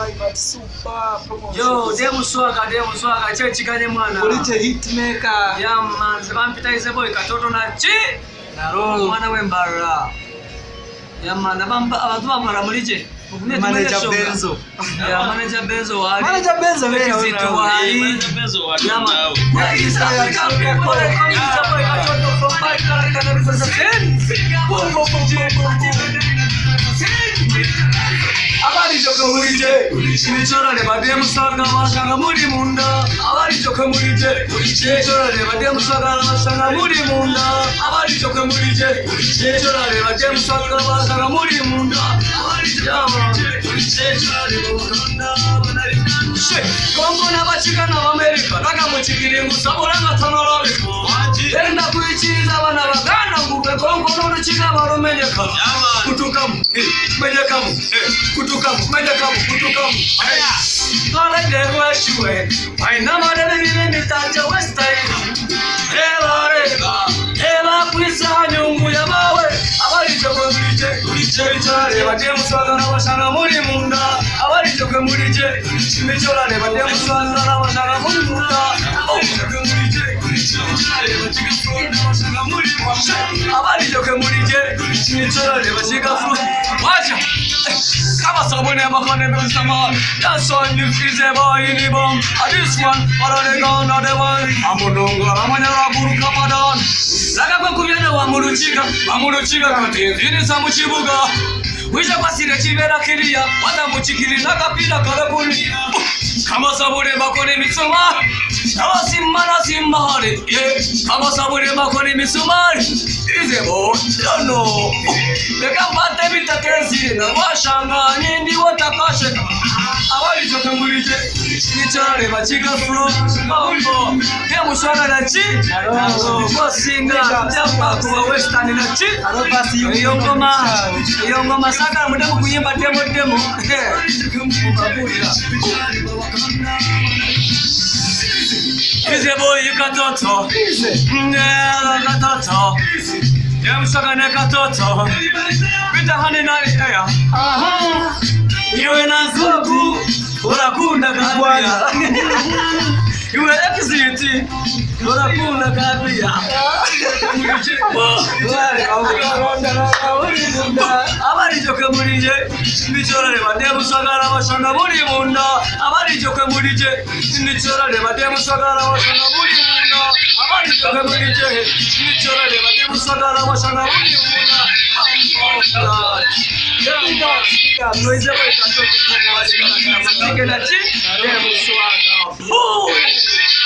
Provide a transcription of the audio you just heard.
climate super promotion. Yo, demu swaga chechi kanye mwana. Ulite hitmaker. Yeah man, sebampita ize boy katoto na chi. Na roll mwana wembara. Yeah man, abantu bamara mulije. Manager Benzo. Yeah, Manager Benzo wali. Manager Benzo wali. Manager Benzo wali. Yeah man. Yeah, East Africa people come to boy katoto from my character represent. Abari joke mulije, imichora le bademu saga mashanga muri munda. Abari joke mulije, imichora le bademu saga mashanga muri munda. Abari joke mulije, imichora le bademu saga mashanga muri munda. Abari joke mulije, imichora le bademu saga. Kongo na bachika na America, naga muchikiri musabura ngatonora biko. Enda kuichiza bana bagana ngube Kongo no chika barumenyeka. Kutukamu, menyekamu, kutukamu, menyekamu, kutukamu. Kala dewa shwe, aina madele bine mitaja westai. Eva kuisa nyungu ya mawe. Abari joke mulije, chale bademu saga na bashanga muri munda. Abari joke mulije, imichora le bademu saga na bashanga muri munda. Abari joke mulije, imichora le bashika fruit. Wacha. Kama sabone makane msama. That's on you fize boy ni bom. This one, para le gana de one. Amunonga amanyara buruka padan. Laga kwa kubyana wamuruchika katinzini za mukibuga. Wija kwasire kibera kiriya, watamuchikiri nakapira kalakuni. Kama sabone makone misuma. Awasimana simahari. Kama sabone makone misumari. Izebo, no. Leka mate bitakezi na washanga nindi watakashe. Abari joke mulije, nichare bachika flow. Mambo, ya muswaga na chi. Bosinga, jamba kuwa western na chi. Yongoma saka mudemu kuyimba demo. Ize boy katoto. Katoto. Ya muswaga na katoto. Bita hane nani ya. Aha. Iwe na zuku, urakunda kabia. Iwe exit, urakunda kabia. Abari joke mulije, imichora le bademu saga na bashanga muri munda. Abari joke mulije, imichora le bademu saga na bashanga muri munda. Abari joke mulije, imichora le bademu saga na bashanga muri munda. Yeah, noize boy katoto kwa washika na chiki,